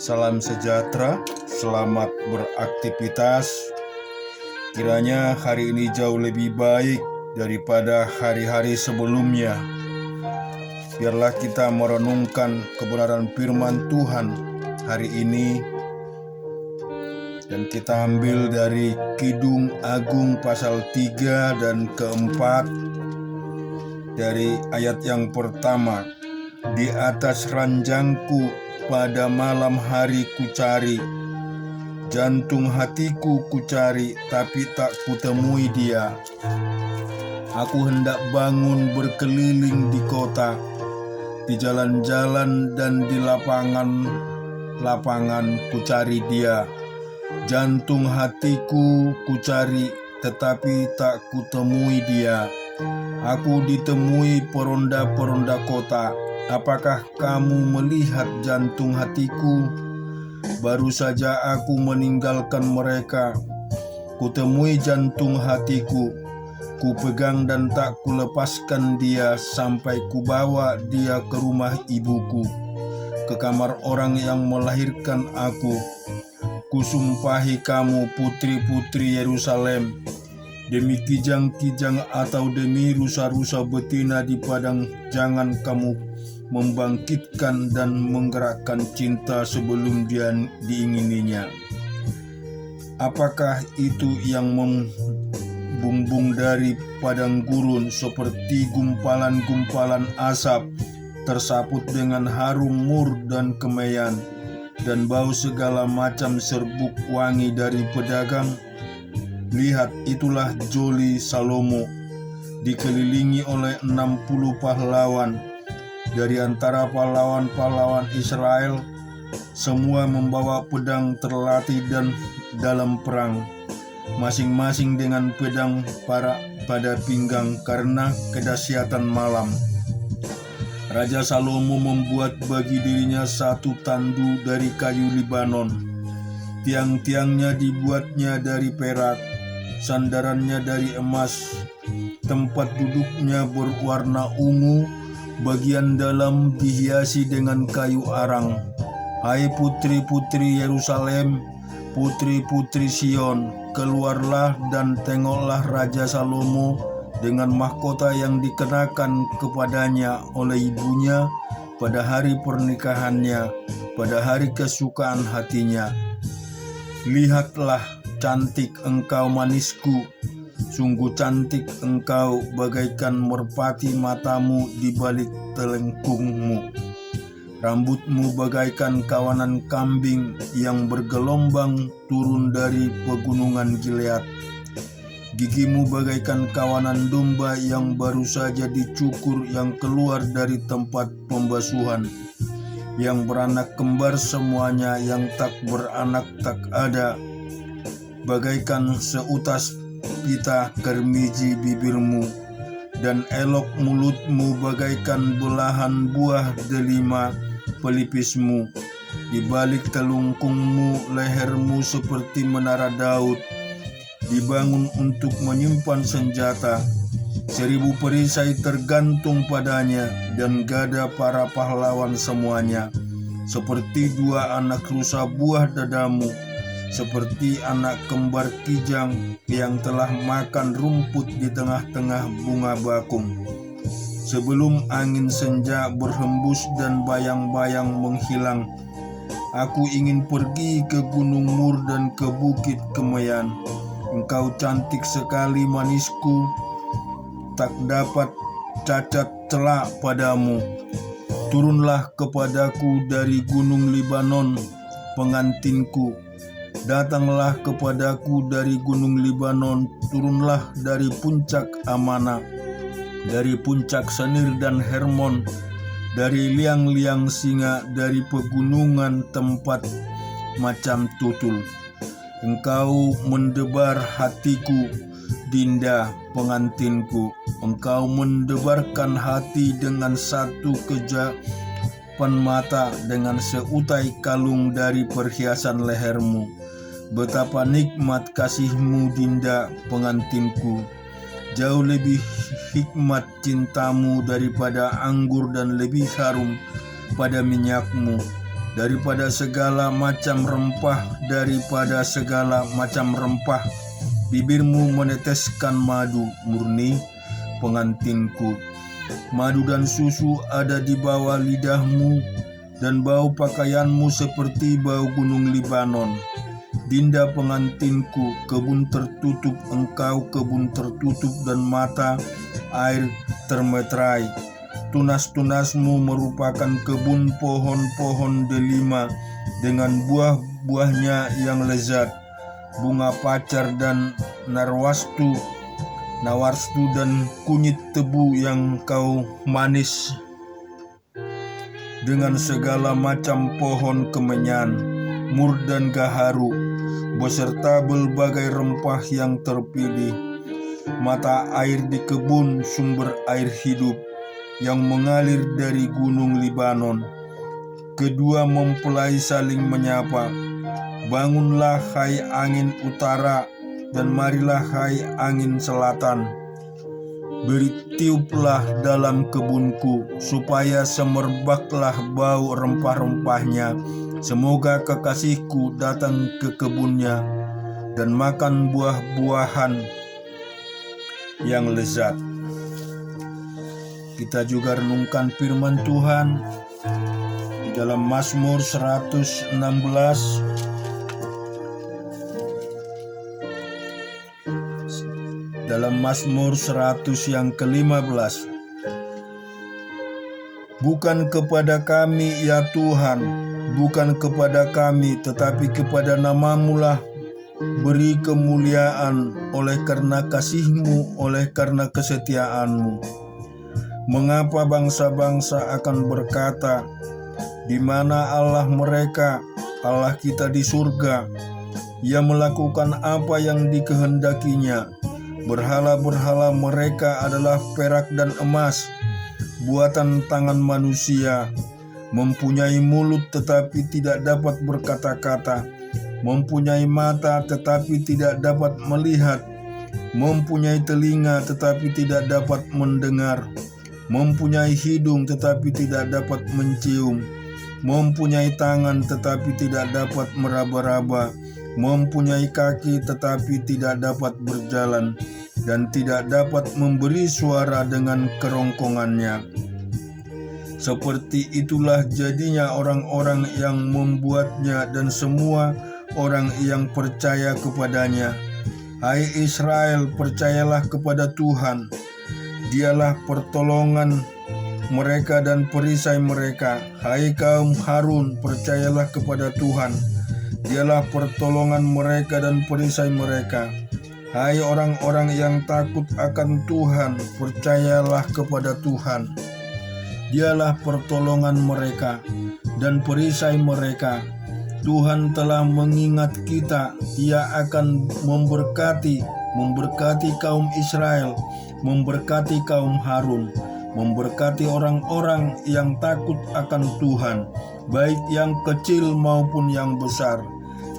Salam sejahtera, selamat beraktivitas. Kiranya hari ini jauh lebih baik daripada hari-hari sebelumnya. Biarlah kita merenungkan kebenaran firman Tuhan hari ini, dan kita ambil dari Kidung Agung pasal 3 dan keempat, dari ayat yang pertama. Di atas ranjangku pada malam hari kucari, jantung hatiku kucari, tapi tak kutemui dia. Aku hendak bangun berkeliling di kota, di jalan-jalan dan di lapangan kucari dia. Jantung hatiku kucari, tetapi tak kutemui dia. Aku ditemui peronda-peronda kota. Apakah kamu melihat jantung hatiku? Baru saja aku meninggalkan mereka. Kutemui jantung hatiku, kupegang dan tak kulepaskan dia sampai kubawa dia ke rumah ibuku, ke kamar orang yang melahirkan aku. Kusumpahi kamu putri-putri Yerusalem, demi kijang-kijang atau demi rusa-rusa betina di padang, jangan kamu membangkitkan dan menggerakkan cinta sebelum dia diingininya. Apakah itu yang membumbung dari padang gurun seperti gumpalan-gumpalan asap, tersaput dengan harum mur dan kemeyan, dan bau segala macam serbuk wangi dari pedagang? Lihat, itulah Joli Salomo, dikelilingi oleh 60 pahlawan. Dari antara pahlawan-pahlawan Israel, semua membawa pedang terlatih dan dalam perang, masing-masing dengan pedang pada pinggang karena kedahsyatan malam. Raja Salomo membuat bagi dirinya satu tandu dari kayu Libanon. Tiang-tiangnya dibuatnya dari perak, sandarannya dari emas, tempat duduknya berwarna ungu, bagian dalam dihiasi dengan kayu arang. Hai putri-putri Yerusalem, putri-putri Sion, keluarlah dan tengoklah Raja Salomo dengan mahkota yang dikenakan kepadanya oleh ibunya pada hari pernikahannya, pada hari kesukaan hatinya. Lihatlah, cantik engkau manisku, sungguh cantik engkau, bagaikan merpati matamu di balik telengkungmu. Rambutmu bagaikan kawanan kambing yang bergelombang turun dari pegunungan Gilead. Gigimu bagaikan kawanan domba yang baru saja dicukur, yang keluar dari tempat pembasuhan, yang beranak kembar semuanya, yang tak beranak tak ada. Bagaikan seutas pita kermiji bibirmu, dan elok mulutmu bagaikan belahan buah delima pelipismu. Di balik telungkungmu lehermu seperti menara Daud, dibangun untuk menyimpan senjata. 1000 perisai tergantung padanya, dan gada para pahlawan semuanya. Seperti 2 anak rusa buah dadamu, seperti anak kembar kijang yang telah makan rumput di tengah-tengah bunga bakung. Sebelum angin senja berhembus dan bayang-bayang menghilang, aku ingin pergi ke Gunung Mur dan ke Bukit Kemeyan. Engkau cantik sekali manisku, tak dapat cacat celak padamu. Turunlah kepadaku dari gunung Libanon, pengantinku. Datanglah kepadaku dari gunung Libanon, turunlah dari puncak Amana, dari puncak Senir dan Hermon, dari liang-liang singa, dari pegunungan tempat macam tutul. Engkau mendebar hatiku, Dinda pengantinku. Engkau mendebarkan hati dengan satu kejapan mata, dengan seutai kalung dari perhiasan lehermu. Betapa nikmat kasihmu, Dinda pengantinku. Jauh lebih hikmat cintamu daripada anggur dan lebih harum pada minyakmu. daripada segala macam rempah, bibirmu meneteskan madu murni pengantinku. Madu dan susu ada di bawah lidahmu, dan bau pakaianmu seperti bau gunung Libanon. Dinda pengantinku, kebun tertutup, engkau kebun tertutup dan mata air termeterai. Tunas-tunasmu merupakan kebun pohon-pohon delima dengan buah-buahnya yang lezat, bunga pacar dan nawarstu dan kunyit tebu yang kau manis, dengan segala macam pohon kemenyan, mur dan gaharu, beserta berbagai rempah yang terpilih. Mata air di kebun, sumber air hidup yang mengalir dari gunung Libanon. Kedua mempelai saling menyapa, bangunlah hai angin utara, dan marilah hai angin selatan. Bertiuplah dalam kebunku, supaya semerbaklah bau rempah-rempahnya. Semoga kekasihku datang ke kebunnya dan makan buah-buahan yang lezat. Kita juga renungkan firman Tuhan di dalam Mazmur 116 dalam Mazmur 100 yang ke-15. Bukan kepada kami ya Tuhan, bukan kepada kami, tetapi kepada nama-Mu lah beri kemuliaan oleh karena kasih-Mu, oleh karena kesetiaan-Mu. Mengapa bangsa-bangsa akan berkata, di mana Allah mereka, Allah kita di surga? Ia melakukan apa yang dikehendakinya. Berhala-berhala mereka adalah perak dan emas, buatan tangan manusia. Mempunyai mulut tetapi tidak dapat berkata-kata, mempunyai mata tetapi tidak dapat melihat, mempunyai telinga tetapi tidak dapat mendengar, mempunyai hidung tetapi tidak dapat mencium, mempunyai tangan tetapi tidak dapat meraba-raba, mempunyai kaki tetapi tidak dapat berjalan, dan tidak dapat memberi suara dengan kerongkongannya. Seperti itulah jadinya orang-orang yang membuatnya dan semua orang yang percaya kepadanya. Hai Israel, percayalah kepada Tuhan. Dialah pertolongan mereka dan perisai mereka. Hai kaum Harun, percayalah kepada Tuhan. Dialah pertolongan mereka dan perisai mereka. Hai orang-orang yang takut akan Tuhan, percayalah kepada Tuhan. Dialah pertolongan mereka dan perisai mereka. Tuhan telah mengingat kita. Ia akan memberkati kaum Israel, memberkati kaum Harun, memberkati orang-orang yang takut akan Tuhan, baik yang kecil maupun yang besar.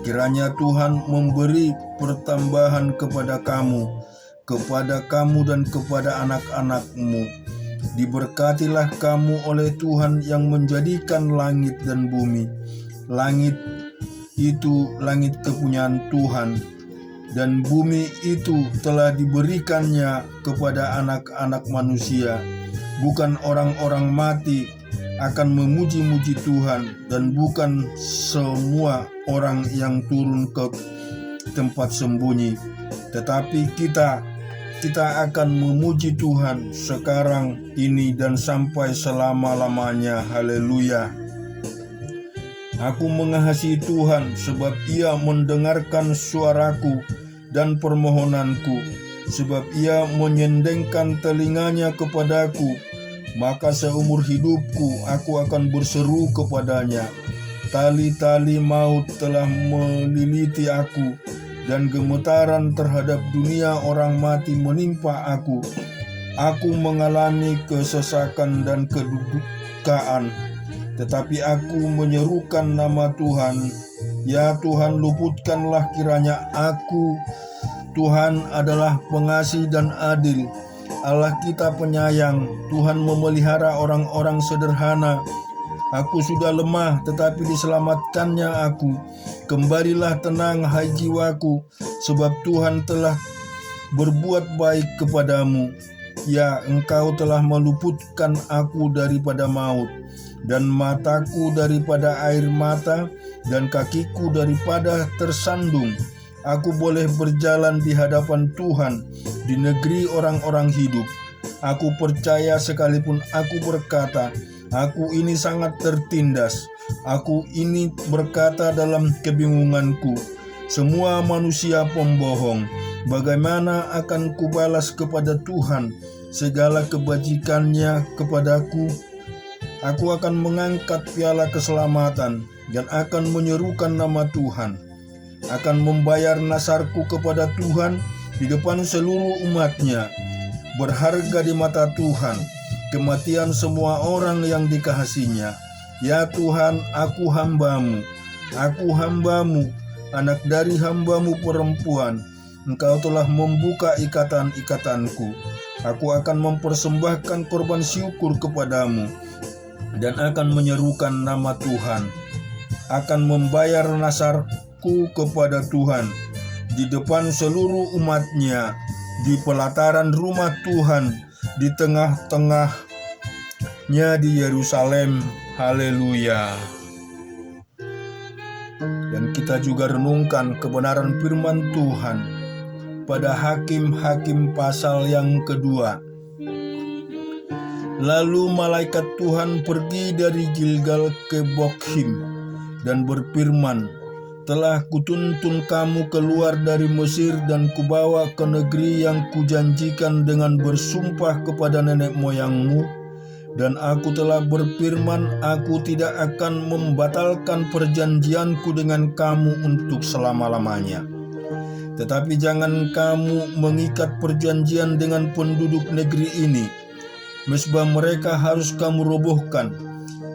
Kiranya Tuhan memberi pertambahan kepada kamu dan kepada anak-anak-Mu. Diberkatilah kamu oleh Tuhan yang menjadikan langit dan bumi. Langit itu langit kepunyaan Tuhan, dan bumi itu telah diberikannya kepada anak-anak manusia. Bukan orang-orang mati akan memuji-muji Tuhan, dan bukan semua orang yang turun ke tempat sembunyi, tetapi kita akan memuji Tuhan sekarang ini dan sampai selama-lamanya. Haleluya. Aku mengasihi Tuhan sebab Ia mendengarkan suaraku dan permohonanku, sebab Ia menyendengkan telinganya kepadaku. Maka seumur hidupku aku akan berseru kepadanya. Tali-tali maut telah meliliti aku, dan gemetaran terhadap dunia orang mati menimpa aku. Aku mengalami kesesakan dan kedukaan, tetapi aku menyerukan nama Tuhan. Ya Tuhan, luputkanlah kiranya aku. Tuhan adalah pengasih dan adil. Allah kita penyayang. Tuhan memelihara orang-orang sederhana. Aku sudah lemah, tetapi diselamatkannya aku. Kembalilah tenang, hai jiwaku, sebab Tuhan telah berbuat baik kepadamu. Ya, Engkau telah meluputkan aku daripada maut, dan mataku daripada air mata, dan kakiku daripada tersandung. Aku boleh berjalan di hadapan Tuhan di negeri orang-orang hidup. Aku percaya sekalipun aku berkata, aku ini sangat tertindas. Aku ini berkata dalam kebingunganku, semua manusia pembohong. Bagaimana akan kubalas kepada Tuhan segala kebajikannya kepadaku? Aku akan mengangkat piala keselamatan dan akan menyerukan nama Tuhan. Akan membayar nasarku kepada Tuhan di depan seluruh umatnya. Berharga di mata Tuhan kematian semua orang yang dikasihinya. Ya Tuhan, aku hambamu, anak dari hambamu perempuan. Engkau telah membuka ikatan-ikatanku. Aku akan mempersembahkan korban syukur kepadamu dan akan menyerukan nama Tuhan. Akan membayar nasarku kepada Tuhan di depan seluruh umatnya, di pelataran rumah Tuhan, di tengah-tengahnya di Yerusalem. Haleluya. Dan kita juga renungkan kebenaran firman Tuhan pada Hakim-Hakim pasal yang kedua. Lalu malaikat Tuhan pergi dari Gilgal ke Bokhim dan berfirman, telah kutuntun kamu keluar dari Mesir dan kubawa ke negeri yang kujanjikan dengan bersumpah kepada nenek moyangmu. Dan aku telah berfirman, aku tidak akan membatalkan perjanjianku dengan kamu untuk selama-lamanya. Tetapi jangan kamu mengikat perjanjian dengan penduduk negeri ini. Mezbah mereka harus kamu robohkan,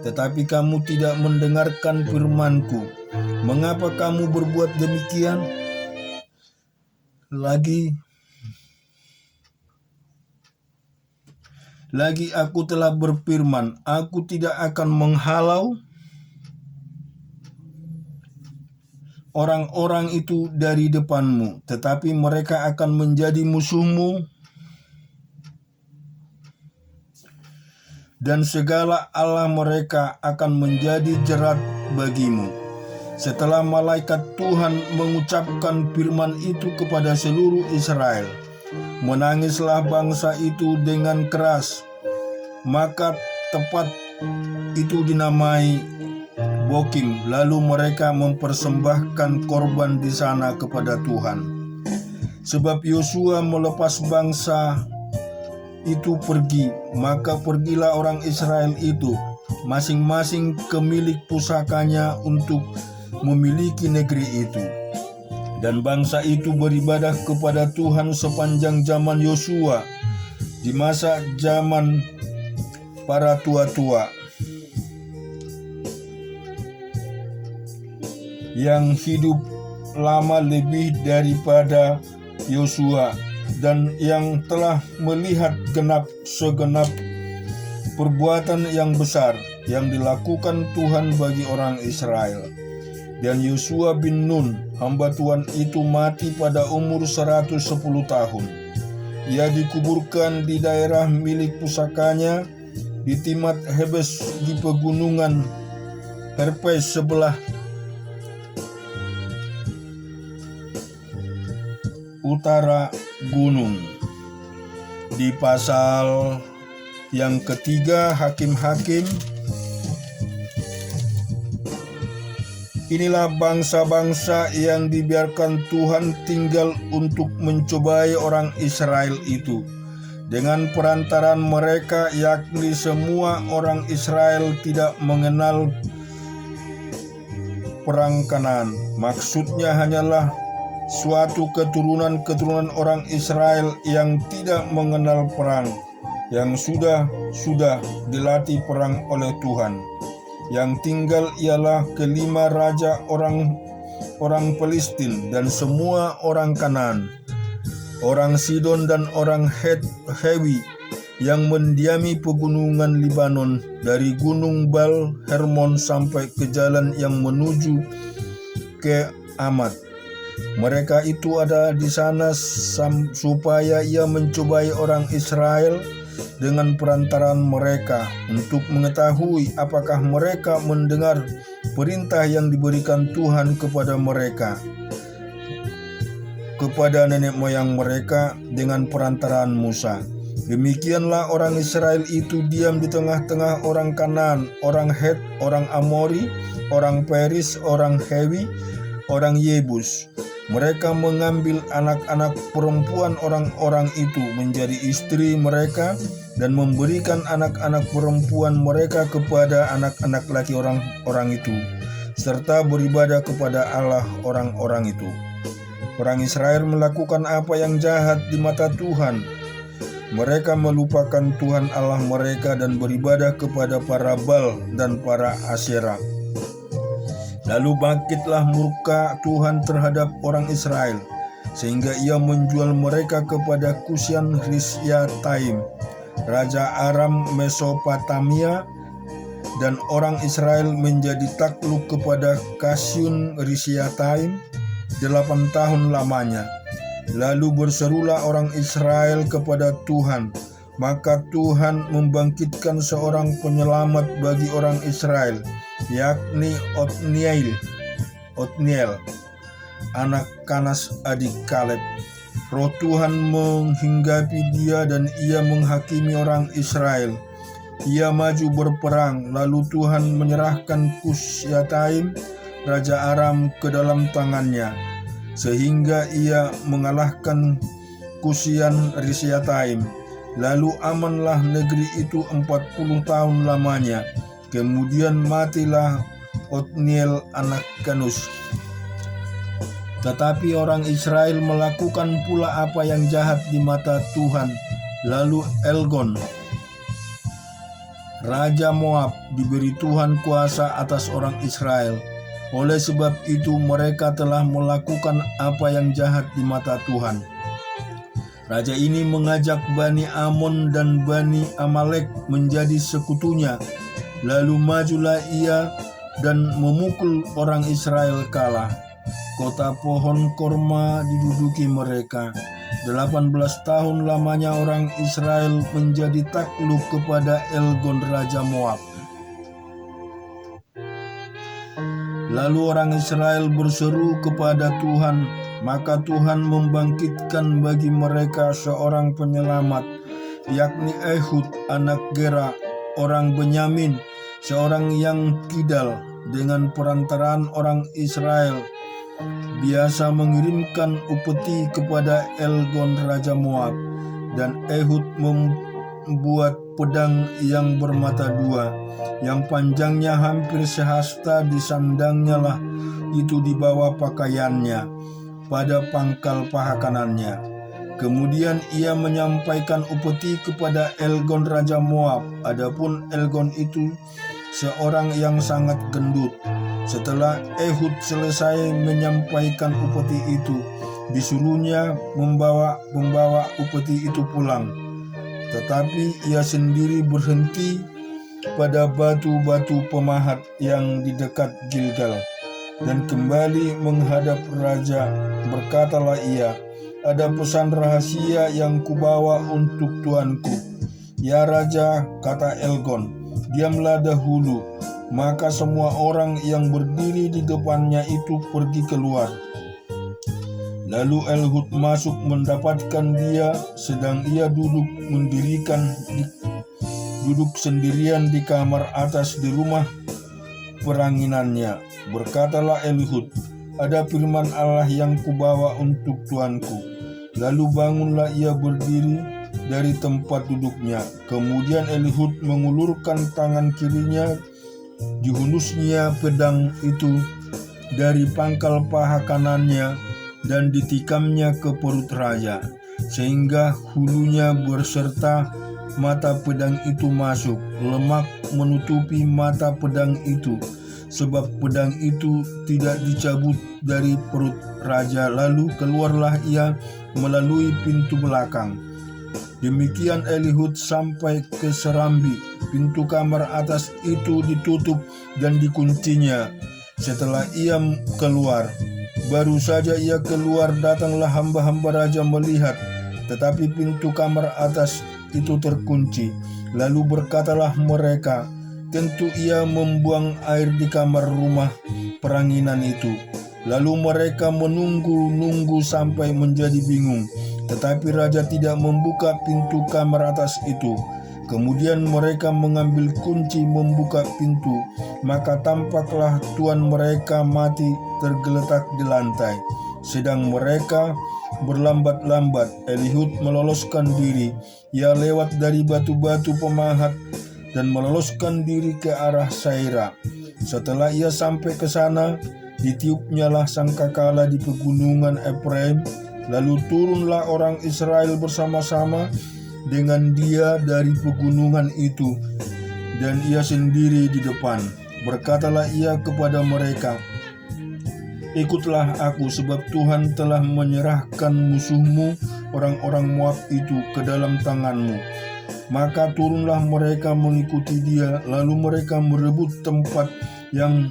tetapi kamu tidak mendengarkan firmanku. Mengapa kamu berbuat demikian? Lagi aku telah berfirman, aku tidak akan menghalau orang-orang itu dari depanmu, tetapi mereka akan menjadi musuhmu, dan segala allah mereka akan menjadi jerat bagimu. Setelah malaikat Tuhan mengucapkan firman itu kepada seluruh Israel, menangislah bangsa itu dengan keras. Maka tempat itu dinamai Bokhim. Lalu mereka mempersembahkan korban di sana kepada Tuhan. Sebab Yosua melepas bangsa itu pergi, maka pergilah orang Israel itu masing-masing ke milik pusakanya untuk memiliki negeri itu. Dan bangsa itu beribadah kepada Tuhan sepanjang zaman Yosua, di masa zaman para tua-tua yang hidup lama lebih daripada Yosua, dan yang telah melihat segenap perbuatan yang besar yang dilakukan Tuhan bagi orang Israel. Dan Yosua bin Nun, hamba Tuhan itu mati pada umur 110 tahun. Ia dikuburkan di daerah milik pusakanya di Timnat Hebes di pegunungan Herpes sebelah utara gunung. Di pasal yang ketiga Hakim-Hakim, inilah bangsa-bangsa yang dibiarkan Tuhan tinggal untuk mencobai orang Israel itu. Dengan perantaran mereka, yakni semua orang Israel tidak mengenal perang Kanaan. Maksudnya hanyalah suatu keturunan orang Israel yang tidak mengenal perang, yang sudah dilatih perang oleh Tuhan. Yang tinggal ialah kelima raja orang Palestina dan semua orang Kanaan, orang Sidon dan orang Hewi, yang mendiami pegunungan Libanon, dari gunung Baal Hermon sampai ke jalan yang menuju ke Amat. Mereka itu ada di sana supaya ia mencobai orang Israel dengan perantaraan mereka, untuk mengetahui apakah mereka mendengar perintah yang diberikan Tuhan kepada mereka, kepada nenek moyang mereka dengan perantaraan Musa. Demikianlah orang Israel itu diam di tengah-tengah orang Kanaan, orang Het, orang Amori, orang Peris, orang Hewi, orang Yebus. Mereka mengambil anak-anak perempuan orang-orang itu menjadi istri mereka, dan memberikan anak-anak perempuan mereka kepada anak-anak laki orang-orang itu, serta beribadah kepada Allah orang-orang itu. Orang Israel melakukan apa yang jahat di mata Tuhan. Mereka melupakan Tuhan Allah mereka dan beribadah kepada para Baal dan para Asyera. Lalu bangkitlah murka Tuhan terhadap orang Israel, sehingga ia menjual mereka kepada Kusyan Rishyataim, raja Aram Mesopotamia, dan orang Israel menjadi takluk kepada Kasyan Rishyataim 8 tahun lamanya. Lalu berserulah orang Israel kepada Tuhan, maka Tuhan membangkitkan seorang penyelamat bagi orang Israel, yakni Otniel, anak Kanas adik Kaleb. Roh Tuhan menghinggapi dia dan ia menghakimi orang Israel. Ia maju berperang, lalu Tuhan menyerahkan Kusyataim, raja Aram, ke dalam tangannya, sehingga ia mengalahkan Kusyan Rishyataim. Lalu amanlah negeri itu 40 tahun lamanya. Kemudian matilah Otniel anak Kanus. Tetapi orang Israel melakukan pula apa yang jahat di mata Tuhan. Lalu Elgon, raja Moab, diberi Tuhan kuasa atas orang Israel. Oleh sebab itu mereka telah melakukan apa yang jahat di mata Tuhan. Raja ini mengajak Bani Amon dan Bani Amalek menjadi sekutunya. Lalu majulah ia dan memukul orang Israel kalah. Kota pohon korma diduduki mereka. 18 tahun lamanya orang Israel menjadi takluk kepada Elgon raja Moab. Lalu orang Israel berseru kepada Tuhan, maka Tuhan membangkitkan bagi mereka seorang penyelamat, yakni Ehud anak Gera, orang Benyamin, seorang yang kidal. Dengan perantaraan orang Israel biasa mengirimkan upeti kepada Elgon raja Moab, dan Ehud membuat pedang yang bermata dua, yang panjangnya hampir sehasta, disandangnya lah itu di bawah pakaiannya, pada pangkal paha kanannya. Kemudian ia menyampaikan upeti kepada Elgon raja Moab. Adapun Elgon itu seorang yang sangat gendut. Setelah Ehud selesai menyampaikan upeti itu, disuruhnya membawa upeti itu pulang. Tetapi ia sendiri berhenti pada batu-batu pemahat yang di dekat Gilgal, dan kembali menghadap raja. Berkatalah ia, "Ada pesan rahasia yang kubawa untuk tuanku." "Ya Raja," kata Elgon, "diamlah dahulu." Maka semua orang yang berdiri di depannya itu pergi keluar. Lalu Ehud masuk mendapatkan dia, sedang ia duduk sendirian di kamar atas di rumah peranginannya. Berkatalah Ehud, "Ada firman Allah yang kubawa untuk tuanku." Lalu bangunlah ia berdiri dari tempat duduknya. Kemudian Ehud mengulurkan tangan kirinya, dihunusnya pedang itu dari pangkal paha kanannya dan ditikamnya ke perut raja, sehingga hulunya berserta mata pedang itu masuk. Lemak menutupi mata pedang itu, sebab pedang itu tidak dicabut dari perut raja. Lalu keluarlah ia melalui pintu belakang. Demikian Elihud sampai ke serambi. Pintu kamar atas itu ditutup dan dikuncinya. Setelah ia keluar, baru saja ia keluar, datanglah hamba-hamba raja melihat, tetapi pintu kamar atas itu terkunci. Lalu berkatalah mereka, tentu ia membuang air di kamar rumah peranginan itu. Lalu mereka menunggu sampai menjadi bingung, tetapi raja tidak membuka pintu kamar atas itu. Kemudian mereka mengambil kunci membuka pintu, maka tampaklah tuan mereka mati tergeletak di lantai. Sedang mereka berlambat-lambat, Elihud meloloskan diri. Ia lewat dari batu-batu pemahat dan meloloskan diri ke arah Saira. Setelah ia sampai ke sana, ditiupnyalah sangkakala di pegunungan Efraim. Lalu turunlah orang Israel bersama-sama dengan dia dari pegunungan itu, dan ia sendiri di depan. Berkatalah ia kepada mereka, ikutlah aku, sebab Tuhan telah menyerahkan musuhmu, orang-orang Moab itu, ke dalam tanganmu. Maka turunlah mereka mengikuti dia, lalu mereka merebut tempat yang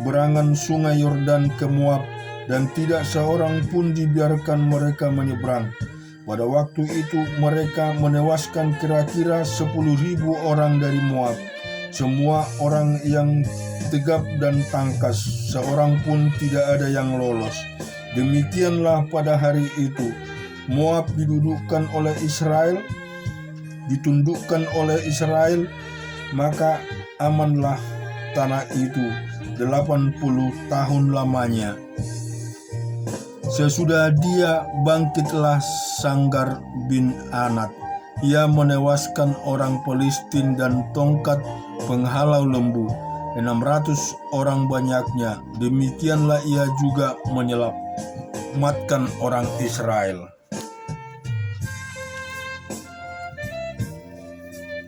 berangan sungai Yordan ke Moab, dan tidak seorang pun dibiarkan mereka menyeberang. Pada waktu itu mereka menewaskan kira-kira 10.000 orang dari Moab, semua orang yang tegap dan tangkas, seorang pun tidak ada yang lolos. Demikianlah pada hari itu Moab ditundukkan oleh Israel, maka amanlah tanah itu 80 tahun lamanya. Sesudah dia bangkitlah Sanggar bin Anat. Ia menewaskan orang Filistin dan tongkat penghalau lembu, 600 orang banyaknya. Demikianlah ia juga menyelamatkan orang Israel.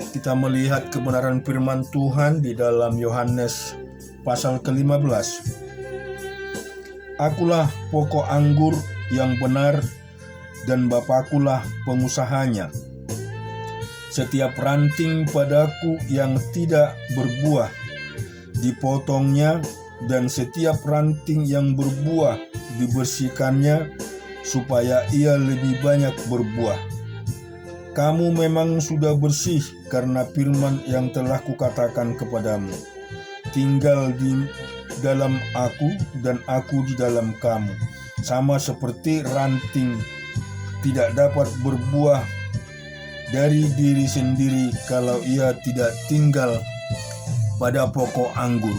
Kita melihat kebenaran firman Tuhan di dalam Yohanes pasal ke-15. Akulah pokok anggur yang benar, dan Bapakulah pengusahanya. Setiap ranting padaku yang tidak berbuah dipotongnya, dan setiap ranting yang berbuah dibersihkannya, supaya ia lebih banyak berbuah. Kamu memang sudah bersih karena firman yang telah kukatakan kepadamu. Tinggal di dalam aku dan aku di dalam kamu. Sama seperti ranting tidak dapat berbuah dari diri sendiri kalau ia tidak tinggal pada pokok anggur.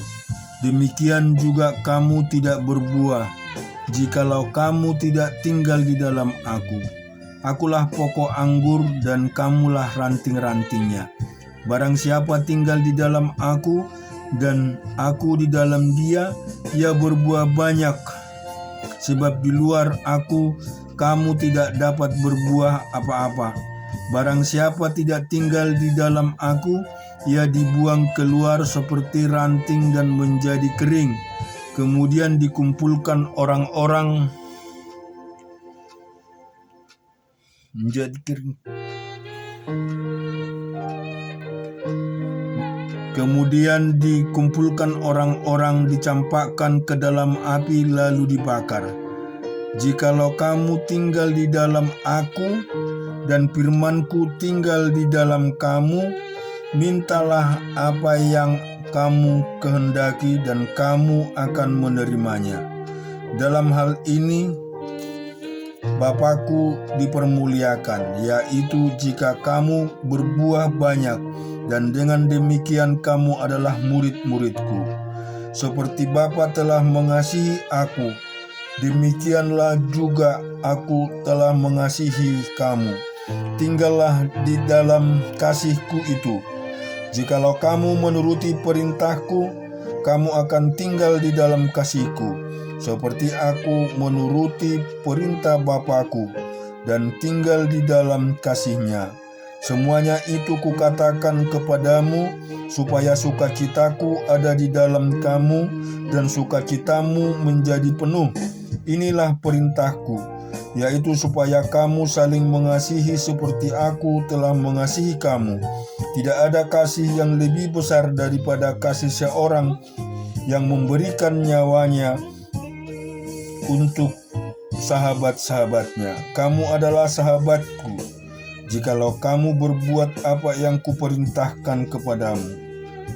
Demikian juga kamu tidak berbuah jikalau kamu tidak tinggal di dalam aku. Akulah pokok anggur dan kamulah ranting-rantingnya. Barang siapa tinggal di dalam aku dan aku di dalam dia, ia berbuah banyak. Sebab di luar aku, kamu tidak dapat berbuah apa-apa. Barang siapa tidak tinggal di dalam aku, ia dibuang keluar seperti ranting dan menjadi kering. Kemudian dikumpulkan orang-orang menjadi kering. Kemudian dikumpulkan orang-orang, dicampakkan ke dalam api, lalu dibakar. Jikalau kamu tinggal di dalam aku, dan firmanku tinggal di dalam kamu, mintalah apa yang kamu kehendaki, dan kamu akan menerimanya. Dalam hal ini, Bapakku dipermuliakan, yaitu jika kamu berbuah banyak, dan dengan demikian kamu adalah murid-muridku. Seperti Bapa telah mengasihi aku, demikianlah juga aku telah mengasihi kamu. Tinggallah di dalam kasihku itu. Jikalau kamu menuruti perintahku, kamu akan tinggal di dalam kasihku, seperti aku menuruti perintah Bapakku dan tinggal di dalam kasihnya. Semuanya itu kukatakan kepadamu, supaya sukacitaku ada di dalam kamu, dan sukacitamu menjadi penuh. Inilah perintahku, yaitu supaya kamu saling mengasihi seperti aku telah mengasihi kamu. Tidak ada kasih yang lebih besar daripada kasih seorang yang memberikan nyawanya untuk sahabat-sahabatnya. Kamu adalah sahabatku jikalau kamu berbuat apa yang kuperintahkan kepadamu.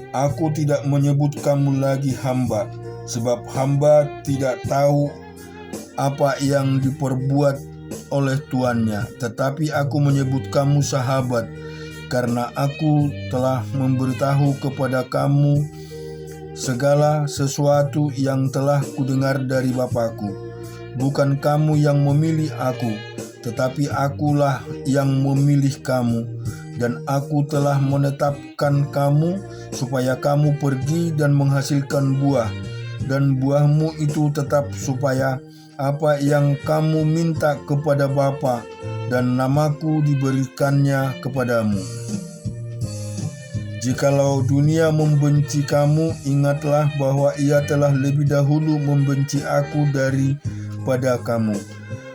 Aku tidak menyebut kamu lagi hamba, sebab hamba tidak tahu apa yang diperbuat oleh tuannya, tetapi aku menyebut kamu sahabat, karena aku telah memberitahu kepada kamu segala sesuatu yang telah kudengar dari Bapa-Ku. Bukan kamu yang memilih aku, tetapi akulah yang memilih kamu, dan aku telah menetapkan kamu supaya kamu pergi dan menghasilkan buah, dan buahmu itu tetap, supaya apa yang kamu minta kepada Bapa dan namaku diberikannya kepadamu. Jikalau dunia membenci kamu, ingatlah bahwa ia telah lebih dahulu membenci aku daripada kamu.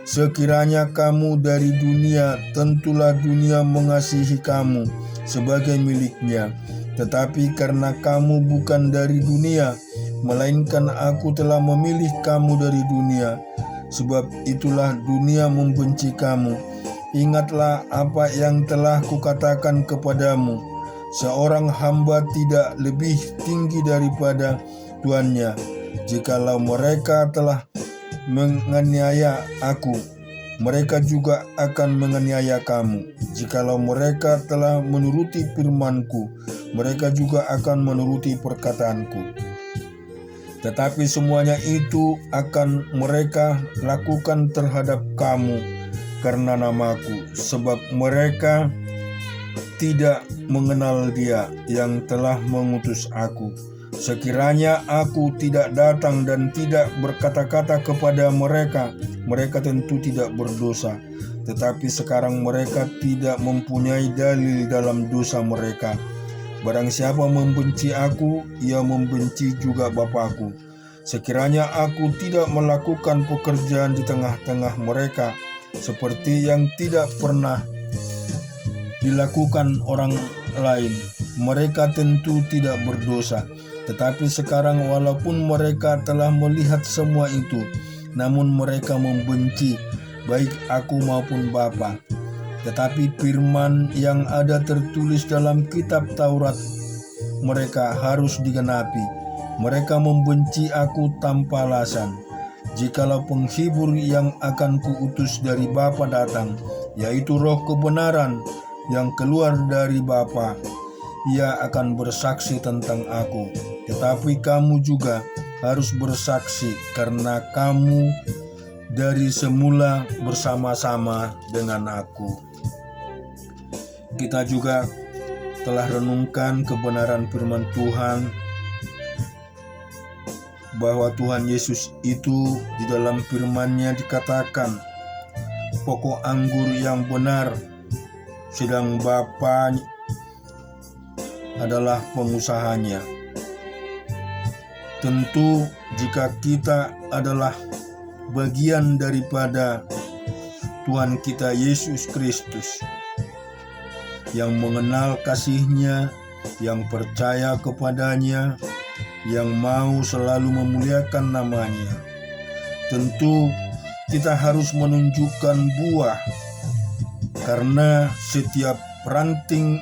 Sekiranya kamu dari dunia, tentulah dunia mengasihi kamu sebagai miliknya. Tetapi karena kamu bukan dari dunia, melainkan aku telah memilih kamu dari dunia, sebab itulah dunia membenci kamu. Ingatlah apa yang telah kukatakan kepadamu, seorang hamba tidak lebih tinggi daripada tuannya. Jikalau mereka telah menganiaya aku, mereka juga akan menganiaya kamu. Jikalau mereka telah menuruti firman-Ku, mereka juga akan menuruti perkataanku. Tetapi semuanya itu akan mereka lakukan terhadap kamu karena namaku, sebab mereka tidak mengenal Dia yang telah mengutus aku. Sekiranya aku tidak datang dan tidak berkata-kata kepada mereka, mereka tentu tidak berdosa. Tetapi sekarang mereka tidak mempunyai dalil dalam dosa mereka. Barang siapa membenci aku, ia membenci juga Bapa-Ku. Sekiranya aku tidak melakukan pekerjaan di tengah-tengah mereka, seperti yang tidak pernah dilakukan orang lain, mereka tentu tidak berdosa. Tetapi sekarang walaupun mereka telah melihat semua itu, namun mereka membenci baik aku maupun Bapa. Tetapi firman yang ada tertulis dalam kitab Taurat mereka harus digenapi. Mereka membenci aku tanpa alasan. Jikalau penghibur yang akan kuutus dari Bapa datang, yaitu Roh kebenaran yang keluar dari Bapa, Ia akan bersaksi tentang aku. Tetapi kamu juga harus bersaksi, karena kamu dari semula bersama-sama dengan aku. Kita juga telah renungkan kebenaran firman Tuhan, bahwa Tuhan Yesus itu di dalam firman-Nya dikatakan pokok anggur yang benar, sedang Bapa adalah pengusahanya. Tentu jika kita adalah bagian daripada Tuhan kita Yesus Kristus, yang mengenal kasih-Nya, yang percaya kepadanya, yang mau selalu memuliakan nama-Nya, tentu kita harus menunjukkan buah, karena setiap ranting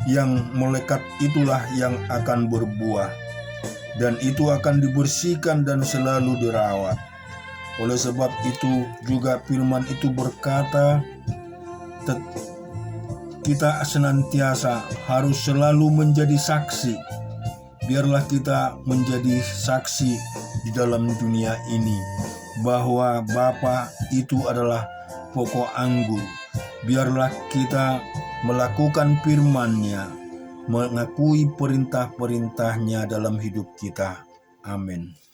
yang melekat itulah yang akan berbuah, dan itu akan dibersihkan dan selalu dirawat. Oleh sebab itu juga firman itu berkata, kita senantiasa harus selalu menjadi saksi. Biarlah kita menjadi saksi di dalam dunia ini, bahwa Bapa itu adalah pokok anggur. Biarlah kita melakukan firman-Nya, mengakui perintah-perintah-Nya dalam hidup kita. Amin.